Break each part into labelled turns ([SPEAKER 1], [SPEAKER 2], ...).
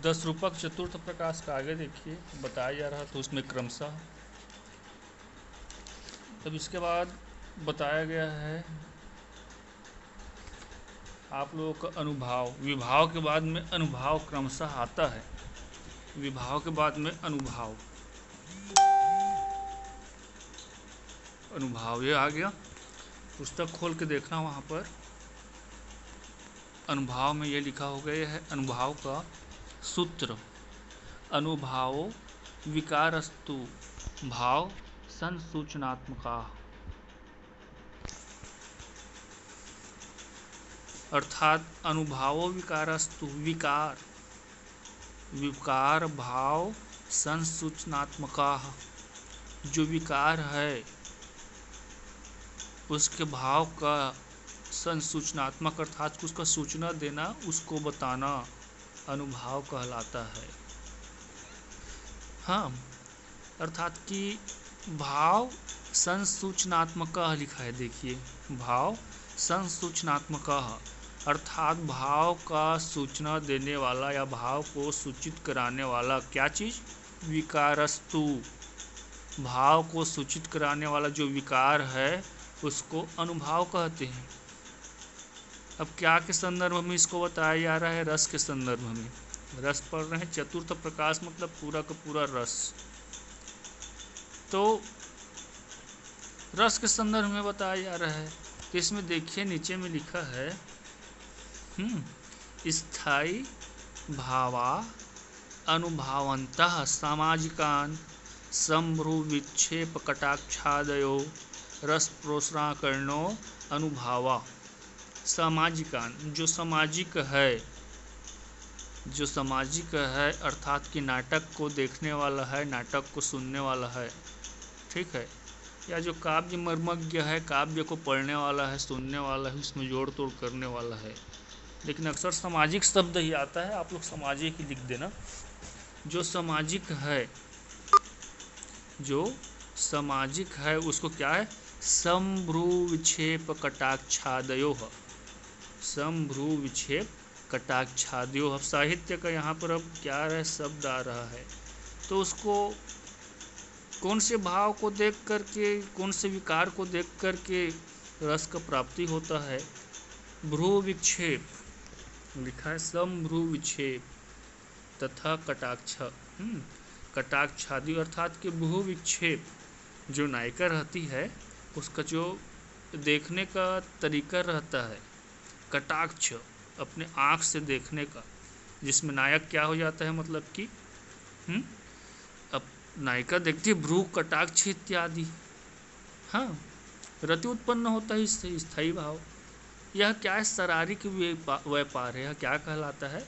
[SPEAKER 1] 10 रूपक चतुर्थ प्रकाश का आगे देखिए बताया जा रहा, तो उसमें क्रमशः। तब इसके बाद बताया गया है आप लोगों का अनुभाव। विभाव के बाद में अनुभाव क्रमशः आता है। विभाव के बाद में अनुभाव, अनुभाव ये आ गया। पुस्तक खोल के देखना, वहाँ पर अनुभाव में ये लिखा हो गया है अनुभाव का सूत्र। अनुभावो विकारस्तु भाव संसूचनात्मका। अर्थात अनुभावो विकारस्तु, विकार विकार भाव संसूचनात्मका, जो विकार है उसके भाव का संसूचनात्मक अर्थात उसका सूचना देना, उसको बताना अनुभाव कहलाता है। हाँ, अर्थात कि भाव संसूचनात्मक लिखा है, देखिए भाव संसूचनात्मक, अर्थात भाव का सूचना देने वाला या भाव को सूचित कराने वाला क्या चीज़, विकारस्तु, भाव को सूचित कराने वाला जो विकार है उसको अनुभाव कहते हैं। अब क्या के संदर्भ में इसको बताया जा रहा है, रस के संदर्भ में। रस पढ़ रहे हैं, चतुर्थ प्रकाश मतलब पूरा का पूरा रस। तो रस के संदर्भ में बताया जा रहा है। तो इसमें देखिए नीचे में लिखा है स्थायी भावा अनुभावन्तः सामाजिकान संभ्रू विक्षेप कटाक्षादयो रस प्रोत्साहकरणो अनुभावा। सामाजिकान, जो सामाजिक है, जो सामाजिक है अर्थात कि नाटक को देखने वाला है, नाटक को सुनने वाला है, ठीक है, या जो काव्य मर्मज्ञ है, काव्य को पढ़ने वाला है, सुनने वाला है, उसमें जोड़ तोड़ करने वाला है। लेकिन अक्सर सामाजिक शब्द ही आता है, आप लोग सामाजिक ही लिख देना। जो सामाजिक है, जो सामाजिक है उसको क्या है, संभ्रू विक्षेप कटाक्षादयोः, संभ्रू विक्षेप कटाक्षादयोः। अब साहित्य का यहाँ पर अब क्या है, शब्द आ रहा है, तो उसको कौन से भाव को देख करके, कौन से विकार को देख करके रस का प्राप्ति होता है। भ्रू विक्षेप लिखा है, संभ्रू विक्षेप तथा कटाक्ष, कटाक्षादि अर्थात कि भ्रू विक्षेप, जो नायिका रहती है उसका जो देखने का तरीका रहता है, कटाक्ष अपने आँख से देखने का, जिसमें नायक क्या हो जाता है, मतलब कि अब नायिका देखती है भ्रू कटाक्ष इत्यादि, हाँ, रति उत्पन्न होता है इससे स्थायी भाव। यह क्या है, शारीरिक व्यापार है। यह क्या कहलाता है,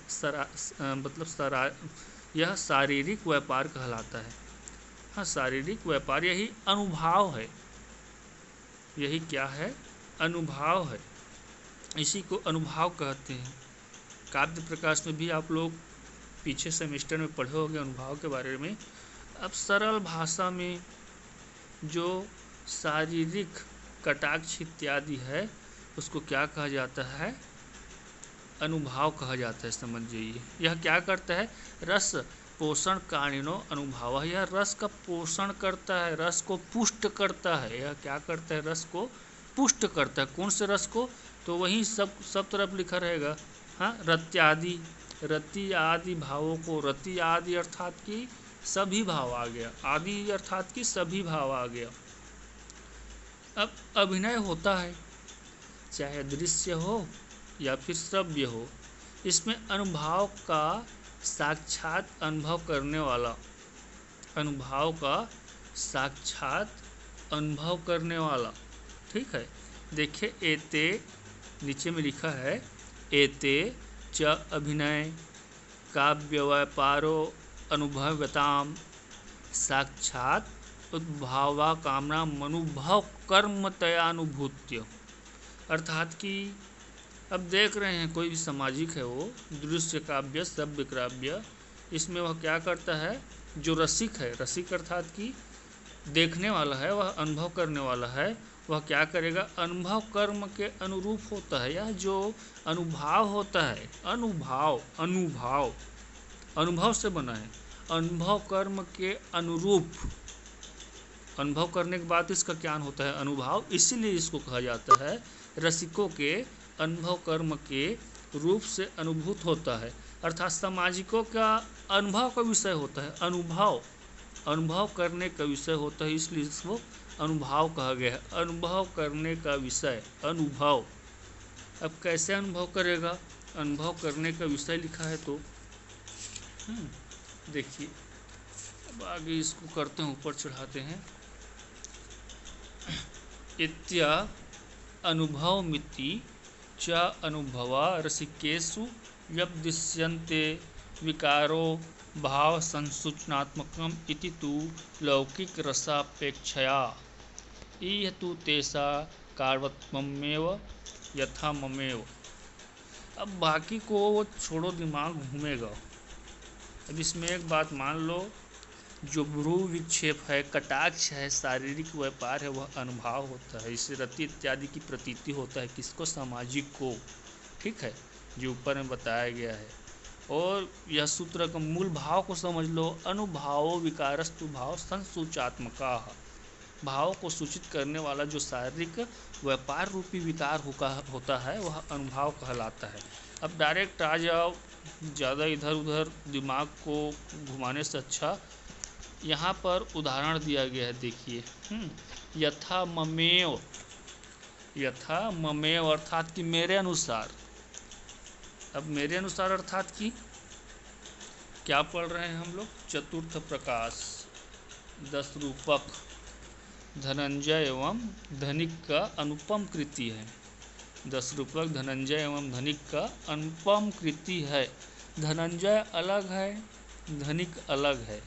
[SPEAKER 1] यह शारीरिक व्यापार कहलाता है। हाँ, शारीरिक व्यापार, यही अनुभाव है, यही क्या है, अनुभाव है, इसी को अनुभाव कहते हैं। काव्य प्रकाश में भी आप लोग पीछे सेमेस्टर में पढ़े होंगे अनुभाव के बारे में। अब सरल भाषा में जो शारीरिक कटाक्ष इत्यादि है उसको क्या कहा जाता है, अनुभाव कहा जाता है, समझ जाइए। यह क्या करता है, रस पोषण कारणिनो अनुभाव, यह रस का पोषण करता है, रस को पुष्ट करता है। यह क्या करता है, रस को पुष्ट करता है। कौन से रस को, तो वही सब तरफ लिखा रहेगा। हाँ, रत्यादि, रति आदि भावों को, रति आदि अर्थात कि सभी भाव आ गया, आदि अर्थात कि सभी भाव आ गया। अब अभिनय होता है, चाहे दृश्य हो या फिर श्रव्य हो, इसमें अनुभाव का साक्षात अनुभव करने वाला, अनुभाव का साक्षात अनुभव करने वाला, ठीक है। देखिए एते नीचे में लिखा है, एते च अभिनय काव्य व्यापारो अनुभवताम साक्षात उद्भावा कामना मनुभव कर्मतयानुभूत्य। अर्थात कि अब देख रहे हैं कोई भी सामाजिक है, वो दृश्य काव्य सभ्य काव्य, इसमें वह क्या करता है, जो रसिक है, रसिक अर्थात कि देखने वाला है, वह अनुभव करने वाला है, वह क्या करेगा, अनुभव कर्म के अनुरूप होता है। यह जो अनुभाव होता है, अनुभाव, अनुभाव अनुभव से बना है, अनुभव कर्म के अनुरूप। अनुभव करने के बाद इसका ज्ञान होता है अनुभाव, इसीलिए इसको कहा जाता है रसिकों के अनुभव कर्म के रूप से अनुभूत होता है। अर्थात सामाजिकों का अनुभव का विषय होता है, अनुभव करने का विषय होता है, इसलिए इसको अनुभाव कहा गया है। अनुभव करने का विषय अनुभव। अब कैसे अनुभव करेगा, अनुभव करने का विषय लिखा है तो देखिए अब आगे इसको करते हैं, ऊपर चढ़ाते हैं। इत्या अनुभवमिति च अनुभवा रसिकेषु व्यपदिश्यन्ते विकारो भाव संसूचनात्मकम् इति तु लौकिक रसापेक्षया इह तु तेषा कार्वत्वमेव यथा ममेव। अब बाकी को वो छोड़ो, दिमाग घूमेगा। अब इसमें एक बात मान लो, जो भ्रू विक्षेप है, कटाक्ष है, शारीरिक व्यापार है, वह अनुभाव होता है। इससे रति इत्यादि की प्रतीति होता है, किसको, सामाजिक को। ठीक है, जो ऊपर में बताया गया है। और यह सूत्र का मूल भाव को समझ लो, अनुभावो विकारस्तु भाव संसूचात्मका। भाव को सूचित करने वाला जो शारीरिक व्यापार रूपी विकार होता है वह अनुभाव कहलाता है। अब डायरेक्ट आ जाओ, ज़्यादा इधर उधर दिमाग को घुमाने से अच्छा यहाँ पर उदाहरण दिया गया है, देखिए। यथा ममेव, यथा ममेव अर्थात कि मेरे अनुसार। अब मेरे अनुसार अर्थात कि क्या पढ़ रहे हैं हम लोग, चतुर्थ प्रकाश 10 रूपक धनंजय एवं धनिक का अनुपम कृति है। 10 रूपक धनंजय एवं धनिक का अनुपम कृति है। धनंजय अलग है, धनिक अलग है।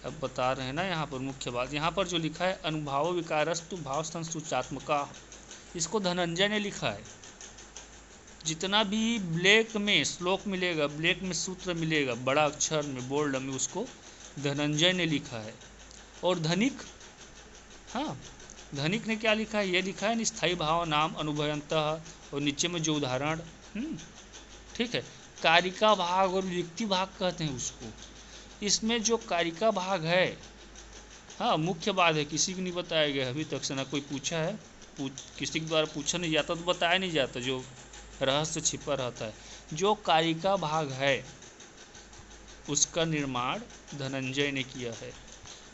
[SPEAKER 1] अब बता रहे हैं ना यहाँ पर मुख्य बात, यहाँ पर जो लिखा है अनुभाव विकारस्तु भाव संसूचात्मका, इसको धनंजय ने लिखा है। जितना भी ब्लैक में श्लोक मिलेगा, ब्लैक में सूत्र मिलेगा, बड़ा अक्षर में बोल्ड में, उसको धनंजय ने लिखा है। और धनिक, हाँ, धनिक ने क्या लिखा है, ये लिखा है निस्थायी भाव नाम अनुभवंतः, और नीचे में जो उदाहरण, ठीक है, कारिका भाग और व्यक्ति भाग कहते हैं उसको। इसमें जो कारिका भाग है, हाँ, मुख्य बात है, किसी को नहीं बताया गया अभी तक से, ना कोई पूछा है, किसी के द्वारा पूछा नहीं जाता तो बताया नहीं जाता, जो रहस्य छिपा रहता है। जो कारिका भाग है उसका निर्माण धनंजय ने किया है,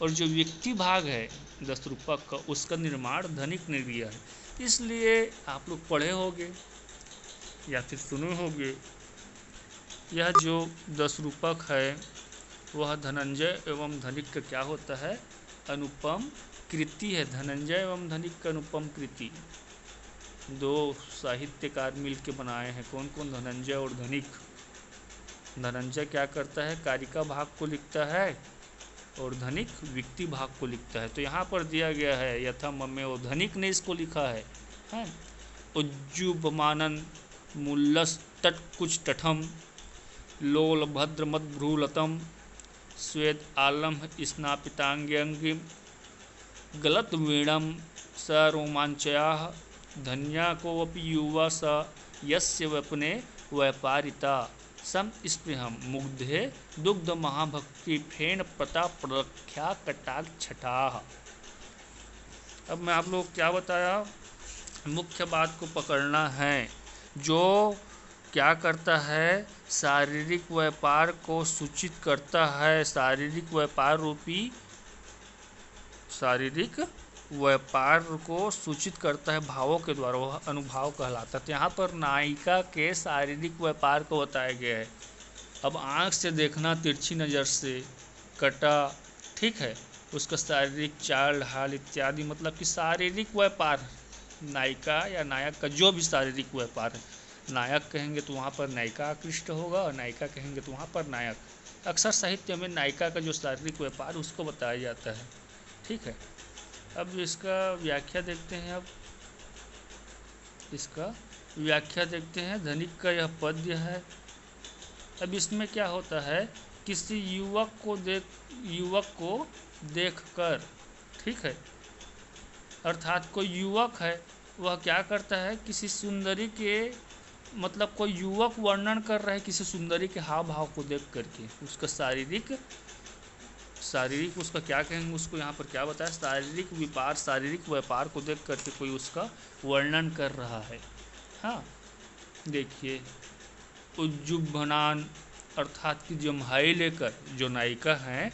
[SPEAKER 1] और जो व्यक्ति भाग है 10 रूपक का, उसका निर्माण धनिक ने किया है। इसलिए आप लोग पढ़े होंगे या फिर सुने होंगे, यह जो 10 रूपक है वह धनंजय एवं धनिक का क्या होता है, अनुपम कृति है। धनंजय एवं धनिक का अनुपम कृति 2 साहित्यकार मिल के बनाए हैं। कौन कौन, धनंजय और धनिक। धनंजय क्या करता है, कारिका भाग को लिखता है, और धनिक व्यक्ति भाग को लिखता है। तो यहाँ पर दिया गया है यथा ममे, और धनिक ने इसको लिखा है उज्जुबमानन मुल्लस तट कुछ टठम लोल भद्र मद भ्रूलतम स्वेद आलम स्नापितांग्यंगिम गलत वीणम स रोमांचया धन्या को अपि युवा स यस्य वपने व्यापारिता सम स्पृहम मुग्धे दुग्ध महाभक्ति फेन प्रताप प्रख्या कटाक छठा। अब मैं आप लोग क्या बताया, मुख्य बात को पकड़ना है। जो क्या करता है, शारीरिक व्यापार को सूचित करता है, शारीरिक व्यापार रूपी, शारीरिक व्यापार को सूचित करता है भावों के द्वारा, वह अनुभाव कहलाता है। तो यहाँ पर नायिका के शारीरिक व्यापार को बताया गया है। अब आँख से देखना तिरछी नज़र से, कटा, ठीक है, उसका शारीरिक चाल ढाल इत्यादि, मतलब कि शारीरिक व्यापार, नायिका या नायक का जो भी शारीरिक व्यापार है। नायक कहेंगे तो वहाँ पर नायिका आकृष्ट होगा, और नायिका कहेंगे तो वहाँ पर नायक। अक्सर साहित्य में नायिका का जो शारीरिक व्यापार उसको बताया जाता है। ठीक है, अब इसका व्याख्या देखते हैं। अब इसका व्याख्या देखते हैं। धनिक का यह पद्य है। अब इसमें क्या होता है, किसी युवक को देखकर, ठीक है, अर्थात कोई युवक है, वह क्या करता है, किसी सुंदरी के मतलब कोई युवक वर्णन कर रहा है किसी सुंदरी के हाव भाव को देख करके, उसका शारीरिक उसका क्या कहेंगे, उसको यहाँ पर क्या बताया, शारीरिक व्यापार को देख करके कोई उसका वर्णन कर रहा है। हाँ देखिए, उज्जुभनान अर्थात कि जम्हाई लेकर, जो नायिका हैं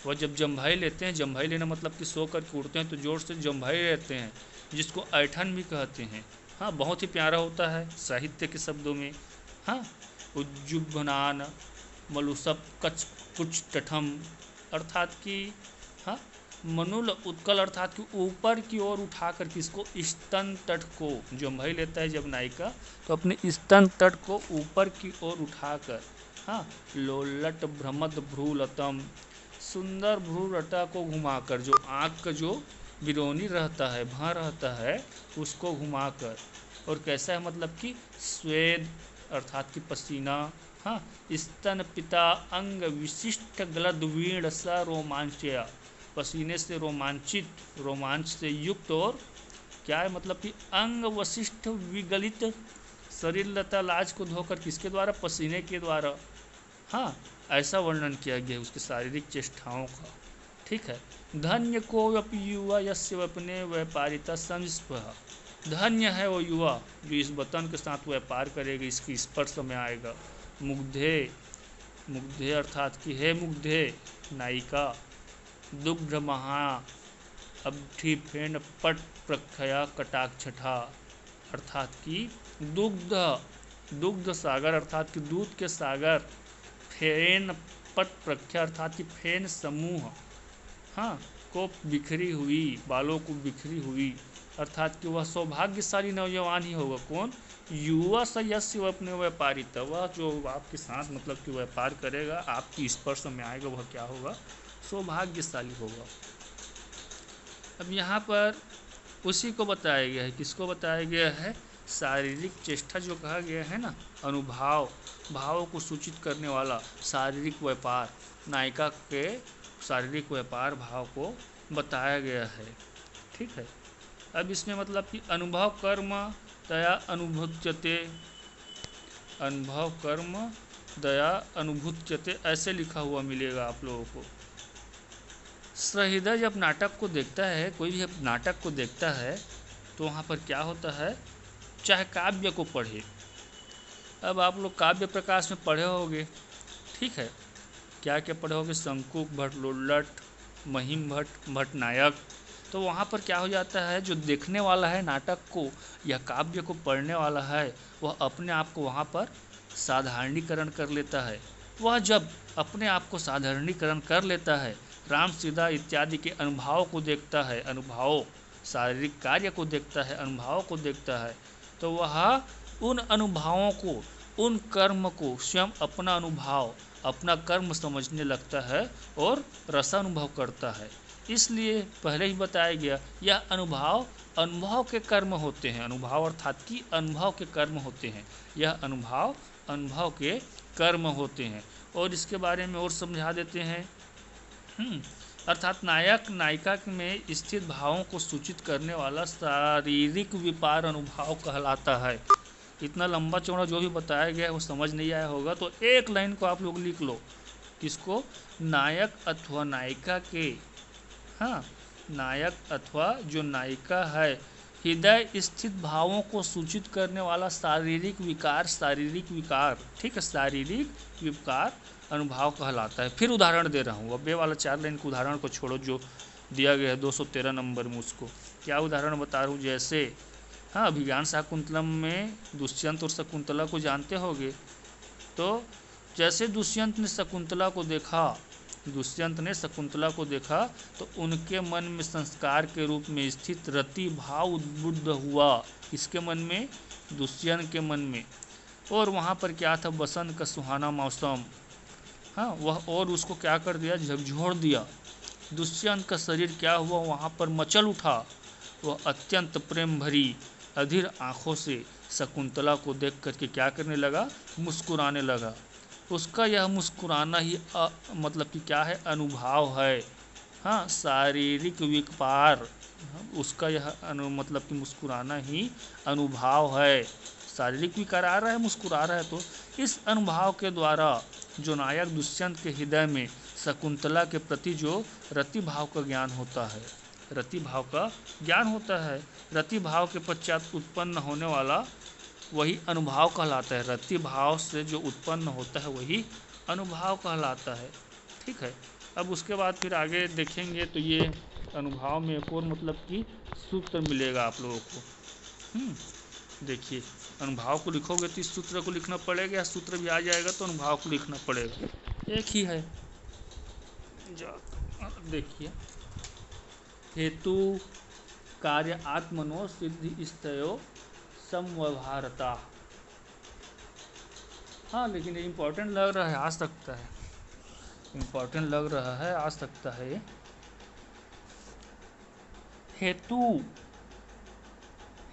[SPEAKER 1] वह जब जम्हाई लेते हैं, जम्हाई लेना मतलब कि सो करके उठते हैं तो जोर से जम्हाई लेते हैं, जिसको ऐठन भी कहते हैं। हाँ बहुत ही प्यारा होता है साहित्य के शब्दों में। हाँ उज्जुभनान मलुसप कच कुछ टठम अर्थात कि हाँ मनुल उत्कल अर्थात कि ऊपर की ओर उठाकर किसको, स्तन तट को, जम्हाई लेता है जब नायिका तो अपने स्तन तट को ऊपर की ओर उठाकर, हाँ लोलट भ्रमद भ्रूलतम, सुंदर भ्रूलता को घुमाकर, जो आँख का जो बिरौनी रहता है, भां रहता है, उसको घुमाकर, और कैसा है मतलब कि स्वेद अर्थात कि पसीना, हाँ स्तन पिता अंग विशिष्ट गलद वीण सा रोमांचया, पसीने से रोमांच से युक्त, और क्या है मतलब कि अंग वशिष्ठ विगलित, शरीर लता लाज को धोकर, किसके द्वारा, पसीने के द्वारा। हाँ ऐसा वर्णन किया गया उसके शारीरिक चेष्टाओं का। ठीक है, धन्य को युवा यस्य अपने व्यापारिता संस्पृह, धन्य है वो युवा जो इस वतन के साथ व्यापार करेगा, इसकी स्पर्श में आएगा। मुग्धे अर्थात कि हे मुग्धे नायिका, दुग्ध महा अब्धि फेन पट प्रखया कटाक्षठा अर्थात कि दुग्ध सागर अर्थात कि दूध के सागर, फेन पट प्रख्या अर्थात कि फेन समूह, हाँ को बिखरी हुई, बालों को बिखरी हुई, अर्थात कि वह सौभाग्यशाली नौजवान ही होगा। कौन, युवा सयस्य अपने व्यापारी, वह जो आपके साथ मतलब कि व्यापार करेगा, आपकी स्पर्श में आएगा, वह क्या होगा, सौभाग्यशाली होगा। अब यहाँ पर उसी को बताया गया है, किसको बताया गया है, शारीरिक चेष्टा जो कहा गया है ना, अनुभाव, भावों को सूचित करने वाला शारीरिक व्यापार, नायिका के शारीरिक व्यापार भाव को बताया गया है। ठीक है, अब इसमें मतलब कि अनुभव कर्म दया अनुभुत्यते, अनुभव कर्म दया अनुभुत्यते ऐसे लिखा हुआ मिलेगा आप लोगों को। सहृदय जब नाटक को देखता है, कोई भी नाटक को देखता है तो वहाँ पर क्या होता है, चाहे काव्य को पढ़े, अब आप लोग काव्य प्रकाश में पढ़े होंगे, ठीक है, क्या क्या पढ़े होंगे, शंकुक भट्ट, लोल्लट, महिम भट्ट, भट्टनायक, तो वहाँ पर क्या हो जाता है, जो देखने वाला है नाटक को या काव्य को पढ़ने वाला है, वह अपने आप को वहाँ पर साधारणीकरण कर लेता है। वह जब अपने आप को साधारणीकरण कर लेता है, राम सीधा इत्यादि के अनुभव को देखता है, अनुभव शारीरिक कार्य को देखता है, अनुभव को देखता है, तो वह उन अनुभवों को, उन कर्म को स्वयं अपना अनुभव, अपना कर्म समझने लगता है और रसानुभव करता है। इसलिए पहले ही बताया गया, यह अनुभव के कर्म होते हैं, अनुभव अर्थात कि अनुभव के कर्म होते हैं, यह अनुभव के कर्म होते हैं। और इसके बारे में और समझा देते हैं, अर्थात नायक नायिका में स्थित भावों को सूचित करने वाला शारीरिक विपार अनुभव कहलाता है। इतना लंबा चौड़ा जो भी बताया गया है वो समझ नहीं आया होगा, तो एक लाइन को आप लोग लिख लो, किसको, नायक अथवा नायिका के, हाँ नायक अथवा जो नायिका है, हृदय स्थित भावों को सूचित करने वाला शारीरिक विकार, ठीक है, शारीरिक विकार अनुभव कहलाता है। फिर उदाहरण दे रहा हूँ, अब ये वाला 4 लाइन के उदाहरण को छोड़ो जो दिया गया है 213 नंबर में, उसको क्या उदाहरण बता रहा हूँ, जैसे हाँ अभिज्ञान शाकुंतलम में दुष्यंत और शकुंतला को जानते होगे, तो जैसे दुष्यंत ने शकुंतला को देखा तो उनके मन में संस्कार के रूप में स्थित रति भाव उद्बुद्ध हुआ, किसके मन में, दुष्यंत के मन में, और वहाँ पर क्या था, बसंत का सुहाना मौसम, हाँ वह, और उसको क्या कर दिया, झकझोर दिया। दुष्यंत का शरीर क्या हुआ, वहाँ पर मचल उठा, वह अत्यंत प्रेम भरी अधीर आँखों से शकुंतला को देख करके क्या करने लगा, मुस्कुराने लगा। उसका यह मुस्कुराना ही मतलब कि क्या है, अनुभव है, हाँ शारीरिक विकार, उसका यह मतलब कि मुस्कुराना ही अनुभव है, शारीरिक विकार आ रहा है, मुस्कुरा रहा है, तो इस अनुभाव के द्वारा जो नायक दुष्यंत के हृदय में शकुंतला के प्रति जो रति भाव का ज्ञान होता है, रति भाव का ज्ञान होता है, रति भाव के पश्चात उत्पन्न होने वाला वही अनुभाव कहलाता है। रति भाव से जो उत्पन्न होता है वही अनुभाव कहलाता है। ठीक है, अब उसके बाद फिर आगे देखेंगे तो ये अनुभाव में एक और मतलब कि सूत्र मिलेगा आप लोगों को। देखिए, अनुभाव को लिखोगे तो इस सूत्र को लिखना पड़ेगा, या सूत्र भी आ जाएगा तो अनुभाव को लिखना पड़ेगा, एक ही है। देखिए, हेतु कार्य आत्मनो सिद्धि स्थयो समव्यवहारता। हाँ, लेकिन ये इम्पोर्टेंट लग रहा है, आ सकता है, इम्पोर्टेंट लग रहा है, आ सकता है।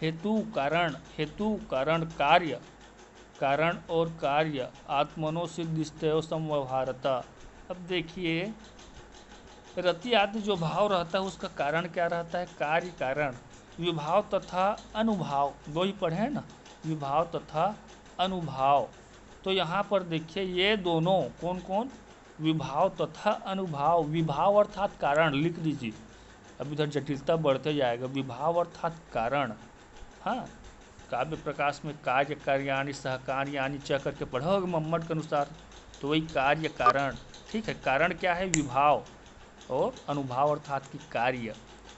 [SPEAKER 1] हेतु कारण कार्य, कारण और कार्य आत्मनो सिद्धिस्तयो समव्यवहारता। अब देखिए, रति आदि जो भाव रहता है उसका कारण क्या रहता है? कार्य कारण। विभाव तथा अनुभाव, दो ही पढ़े हैं ना, विभाव तथा अनुभाव। तो यहाँ पर देखिए ये दोनों कौन कौन? विभाव तथा अनुभाव। विभाव अर्थात कारण लिख दीजिए, अब इधर जटिलता बढ़ते जाएगा। विभाव अर्थात कारण। हाँ, काव्य प्रकाश में कार्य कार्यानि सहकार्यानि च करके पढ़ोगे मम्मट के अनुसार, तो वही कार्य कारण। ठीक है, कारण क्या है? विभाव, और अनुभाव अर्थात की कार्य।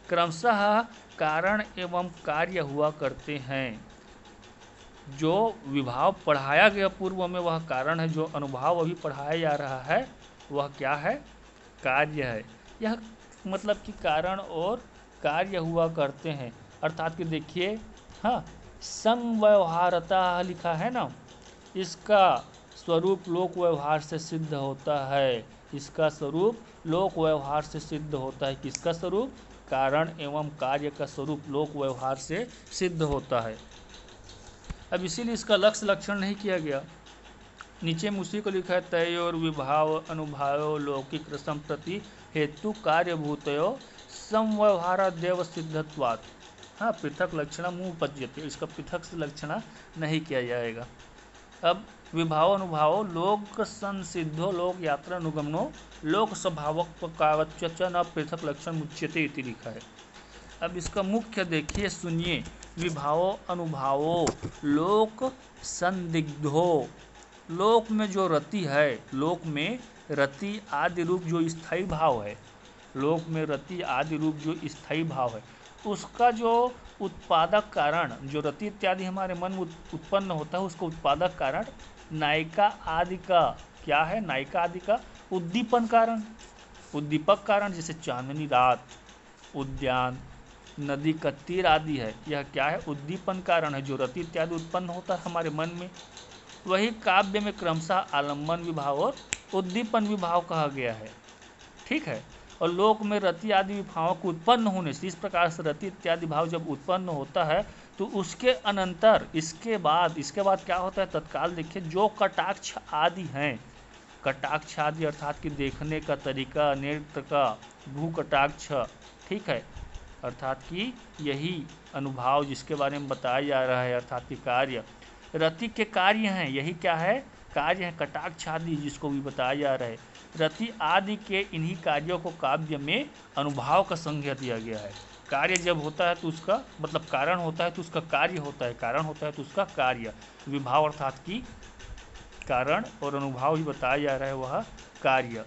[SPEAKER 1] क्रमशः कारण एवं कार्य हुआ करते हैं। जो विभाव पढ़ाया गया पूर्व में वह कारण है, जो अनुभाव अभी पढ़ाया जा रहा है वह क्या है? कार्य है। यह मतलब कि कारण और कार्य हुआ करते हैं, अर्थात कि देखिए, हाँ, समव्यवहारता लिखा है ना, इसका स्वरूप लोक व्यवहार से सिद्ध होता है। इसका स्वरूप लोक व्यवहार से सिद्ध होता है। किसका स्वरूप? कारण एवं कार्य का स्वरूप लोक व्यवहार से सिद्ध होता है। अब इसीलिए इसका लक्ष्य लक्षण नहीं किया गया। नीचे में उसी को लिखा है, तयोर विभाव अनुभाव लौकिक रसम प्रति हेतु कार्यभूतयो समव्यवहारादेव सिद्धत्वात्। हाँ, पृथक लक्षण मुपज्यते, इसका पृथक से लक्षण नहीं किया जाएगा। अब विभाव अनुभाव लोक संसिद्धो लोक यात्रा अनुगमनो लोक स्वभावक कावच्च न पृथक लक्षण मुच्यते इति लिखा है। अब इसका मुख्य देखिए, सुनिए, विभावो अनुभावो लोक संदिग्धो। लोक में जो रति है, लोक में रति आदि रूप जो स्थायी भाव है, लोक में रति आदि रूप जो स्थायी भाव है, उसका जो उत्पादक कारण, जो रति इत्यादि हमारे मन में उत्पन्न होता है, उसका उत्पादक कारण नायिका आदि का क्या है? नायिका आदि का उद्दीपन कारण, उद्दीपक कारण, जैसे चांदनी रात, उद्यान, नदी का तीर आदि है, यह क्या है? उद्दीपन कारण है, जो रति इत्यादि उत्पन्न होता है हमारे मन में। वही काव्य में क्रमशः आलम्बन विभाव और उद्दीपन विभाव कहा गया है। ठीक है, और लोक में रति आदि विभावों को उत्पन्न होने से, इस प्रकार से रति इत्यादि भाव जब उत्पन्न होता है तो उसके अनंतर, इसके बाद क्या होता है? तत्काल देखिए, जो कटाक्ष आदि हैं, कटाक्ष आदि अर्थात कि देखने का तरीका, नेत्र का भू कटाक्ष, ठीक है, अर्थात कि यही अनुभाव जिसके बारे में बताया जा रहा है, अर्थात कि कार्य, रति के कार्य हैं, यही क्या है? कार्य है, कटाक्ष आदि जिसको भी बताया जा रहा है। रति आदि के इन्हीं कार्यों को काव्य में अनुभाव का संज्ञा दिया गया है। कार्य जब होता है तो उसका मतलब कारण होता है तो उसका कार्य होता है, कारण होता है तो उसका कार्य। विभाव अर्थात कि कारण, और अनुभाव ही बताया जा रहा है वह कार्य।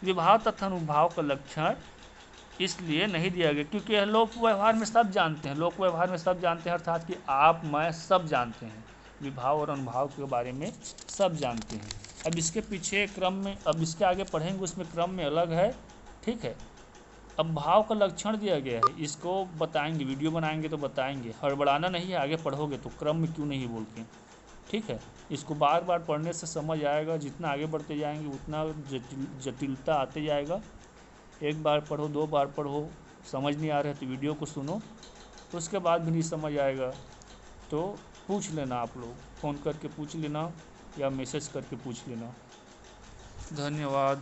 [SPEAKER 1] विभाव तथा अनुभाव का लक्षण इसलिए नहीं दिया गया क्योंकि यह लोक व्यवहार में सब जानते हैं, लोक व्यवहार में सब जानते हैं, अर्थात कि आप मैं सब जानते हैं, विभाव और अनुभाव के बारे में सब जानते हैं। अब इसके पीछे क्रम में, अब इसके आगे पढ़ेंगे उसमें क्रम में अलग है। ठीक है, अब भाव का लक्षण दिया गया है, इसको बताएंगे, वीडियो बनाएंगे तो बताएंगे, हड़बड़ाना नहीं है, आगे पढ़ोगे तो क्रम में क्यों नहीं बोलते। ठीक है, इसको बार बार पढ़ने से समझ आएगा, जितना आगे बढ़ते जाएंगे उतना जटिलता आते जाएगा। एक बार पढ़ो, दो बार पढ़ो, समझ नहीं आ रहा है तो वीडियो को सुनो, उसके बाद भी नहीं समझ आएगा तो पूछ लेना, आप लोग फ़ोन करके पूछ लेना या मैसेज करके पूछ लेना। धन्यवाद।